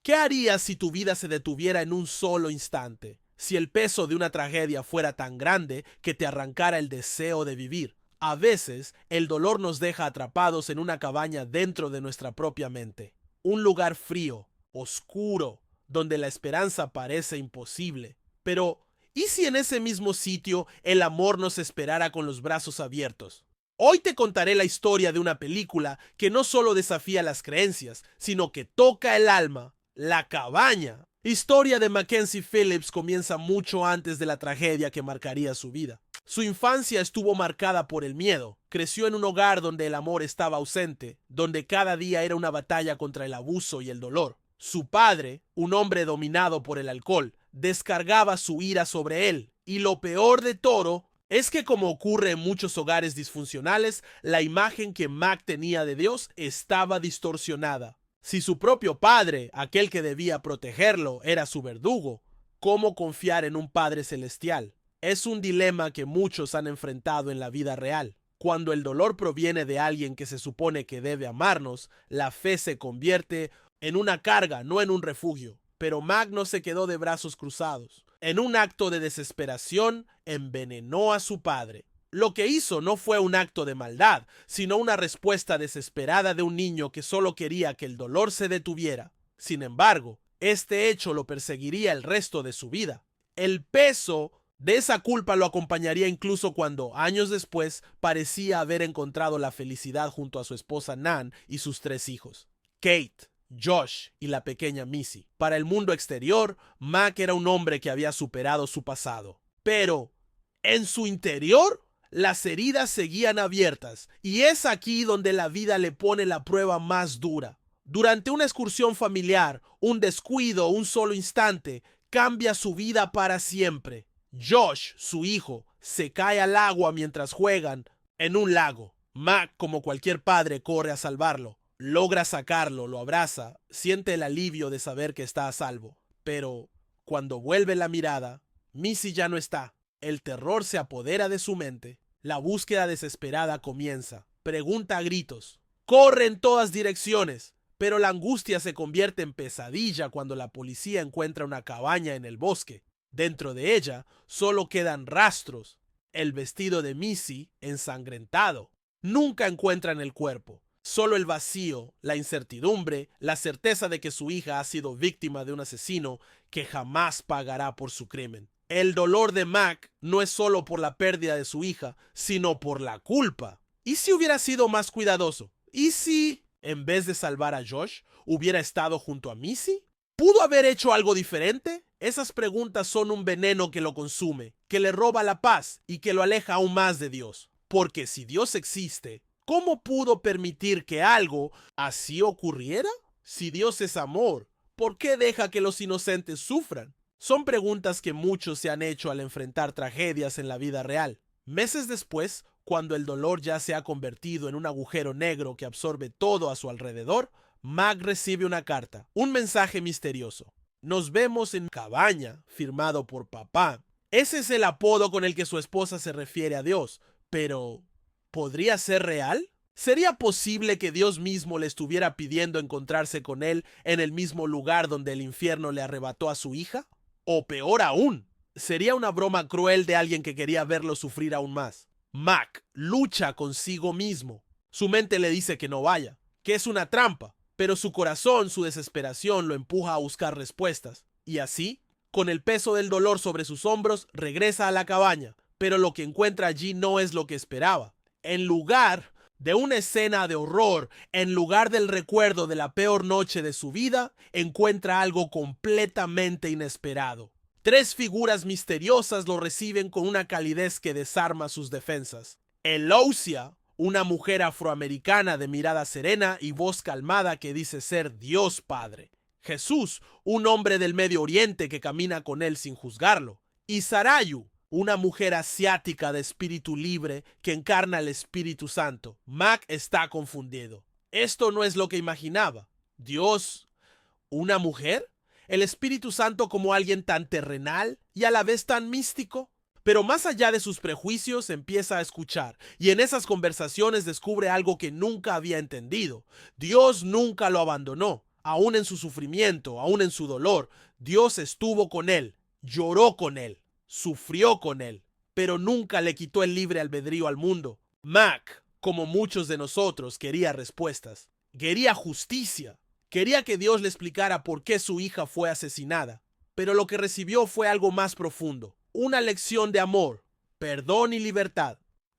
¿Qué harías si tu vida se detuviera en un solo instante? Si el peso de una tragedia fuera tan grande que te arrancara el deseo de vivir. A veces, el dolor nos deja atrapados en una cabaña dentro de nuestra propia mente. Un lugar frío, oscuro, donde la esperanza parece imposible. Pero, ¿y si en ese mismo sitio el amor nos esperara con los brazos abiertos? Hoy te contaré la historia de una película que no solo desafía las creencias, sino que toca el alma. La cabaña. Historia de Mackenzie Phillips comienza mucho antes de la tragedia que marcaría su vida. Su infancia estuvo marcada por el miedo. Creció en un hogar donde el amor estaba ausente, donde cada día era una batalla contra el abuso y el dolor. Su padre, un hombre dominado por el alcohol, descargaba su ira sobre él. Y lo peor de todo es que, como ocurre en muchos hogares disfuncionales, la imagen que Mac tenía de Dios estaba distorsionada. Si su propio padre, aquel que debía protegerlo, era su verdugo, ¿cómo confiar en un Padre celestial? Es un dilema que muchos han enfrentado en la vida real. Cuando el dolor proviene de alguien que se supone que debe amarnos, la fe se convierte en una carga, no en un refugio. Pero Mac no se quedó de brazos cruzados. En un acto de desesperación, envenenó a su padre. Lo que hizo no fue un acto de maldad, sino una respuesta desesperada de un niño que solo quería que el dolor se detuviera. Sin embargo, este hecho lo perseguiría el resto de su vida. El peso de esa culpa lo acompañaría incluso cuando, años después, parecía haber encontrado la felicidad junto a su esposa Nan y sus 3 hijos, Kate, Josh y la pequeña Missy. Para el mundo exterior, Mac era un hombre que había superado su pasado. Pero, en su interior, las heridas seguían abiertas, y es aquí donde la vida le pone la prueba más dura. Durante una excursión familiar, un descuido, un solo instante, cambia su vida para siempre. Josh, su hijo, se cae al agua mientras juegan en un lago. Mac, como cualquier padre, corre a salvarlo. Logra sacarlo, lo abraza, siente el alivio de saber que está a salvo. Pero, cuando vuelve la mirada, Missy ya no está. El terror se apodera de su mente. La búsqueda desesperada comienza. Pregunta a gritos. Corre en todas direcciones. Pero la angustia se convierte en pesadilla cuando la policía encuentra una cabaña en el bosque. Dentro de ella solo quedan rastros. El vestido de Missy ensangrentado. Nunca encuentran el cuerpo. Solo el vacío, la incertidumbre, la certeza de que su hija ha sido víctima de un asesino que jamás pagará por su crimen. El dolor de Mac no es solo por la pérdida de su hija, sino por la culpa. ¿Y si hubiera sido más cuidadoso? ¿Y si, en vez de salvar a Josh, hubiera estado junto a Missy? ¿Pudo haber hecho algo diferente? Esas preguntas son un veneno que lo consume, que le roba la paz y que lo aleja aún más de Dios. Porque si Dios existe, ¿cómo pudo permitir que algo así ocurriera? Si Dios es amor, ¿por qué deja que los inocentes sufran? Son preguntas que muchos se han hecho al enfrentar tragedias en la vida real. Meses después, cuando el dolor ya se ha convertido en un agujero negro que absorbe todo a su alrededor, Mac recibe una carta, un mensaje misterioso. Nos vemos en cabaña, firmado por papá. Ese es el apodo con el que su esposa se refiere a Dios, pero ¿podría ser real? ¿Sería posible que Dios mismo le estuviera pidiendo encontrarse con él en el mismo lugar donde el infierno le arrebató a su hija? O peor aún, sería una broma cruel de alguien que quería verlo sufrir aún más. Mac lucha consigo mismo. Su mente le dice que no vaya, que es una trampa, pero su corazón, su desesperación, lo empuja a buscar respuestas. Y así, con el peso del dolor sobre sus hombros, regresa a la cabaña, pero lo que encuentra allí no es lo que esperaba. En lugar de una escena de horror, en lugar del recuerdo de la peor noche de su vida, encuentra algo completamente inesperado. 3 figuras misteriosas lo reciben con una calidez que desarma sus defensas. Elousia, una mujer afroamericana de mirada serena y voz calmada que dice ser Dios Padre. Jesús, un hombre del Medio Oriente que camina con él sin juzgarlo. Y Sarayu, una mujer asiática de espíritu libre que encarna el Espíritu Santo. Mac está confundido. Esto no es lo que imaginaba. ¿Dios, una mujer? ¿El Espíritu Santo como alguien tan terrenal y a la vez tan místico? Pero más allá de sus prejuicios empieza a escuchar, y en esas conversaciones descubre algo que nunca había entendido. Dios nunca lo abandonó. Aún en su sufrimiento, aún en su dolor, Dios estuvo con él, lloró con él, sufrió con él, pero nunca le quitó el libre albedrío al mundo. Mac, como muchos de nosotros, quería respuestas, quería justicia, quería que Dios le explicara por qué su hija fue asesinada, pero lo que recibió fue algo más profundo, una lección de amor, perdón y libertad.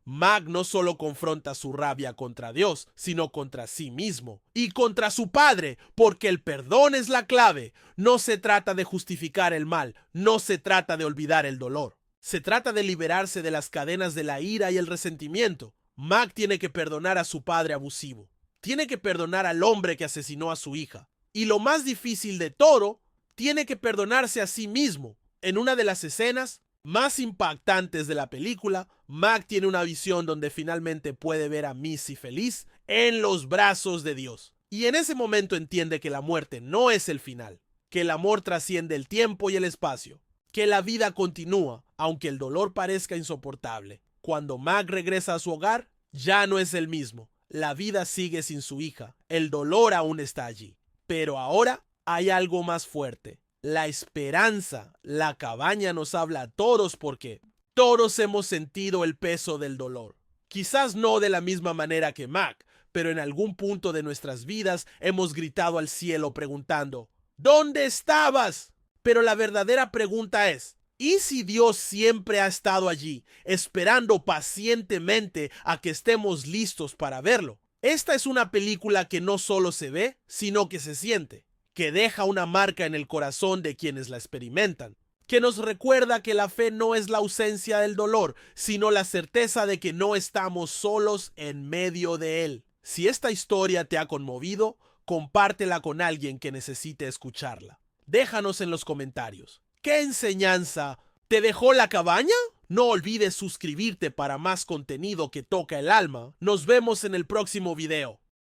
Mac no solo confronta su rabia contra Dios, sino contra sí mismo y contra su padre, porque el perdón es la clave. No se trata de justificar el mal, no se trata de olvidar el dolor. Se trata de liberarse de las cadenas de la ira y el resentimiento. Mac tiene que perdonar a su padre abusivo. Tiene que perdonar al hombre que asesinó a su hija. Y lo más difícil de todo, tiene que perdonarse a sí mismo. En una de las escenas más impactantes de la película, Mac tiene una visión donde finalmente puede ver a Missy feliz en los brazos de Dios. Y en ese momento entiende que la muerte no es el final, que el amor trasciende el tiempo y el espacio, que la vida continúa, aunque el dolor parezca insoportable. Cuando Mac regresa a su hogar, ya no es el mismo. La vida sigue sin su hija. El dolor aún está allí. Pero ahora hay algo más fuerte. La esperanza. La cabaña nos habla a todos porque todos hemos sentido el peso del dolor. Quizás no de la misma manera que Mac, pero en algún punto de nuestras vidas hemos gritado al cielo preguntando, ¿dónde estabas? Pero la verdadera pregunta es, ¿y si Dios siempre ha estado allí, esperando pacientemente a que estemos listos para verlo? Esta es una película que no solo se ve, sino que se siente, que deja una marca en el corazón de quienes la experimentan, que nos recuerda que la fe no es la ausencia del dolor, sino la certeza de que no estamos solos en medio de él. Si esta historia te ha conmovido, compártela con alguien que necesite escucharla. Déjanos en los comentarios. ¿Qué enseñanza te dejó la cabaña? No olvides suscribirte para más contenido que toca el alma. Nos vemos en el próximo video.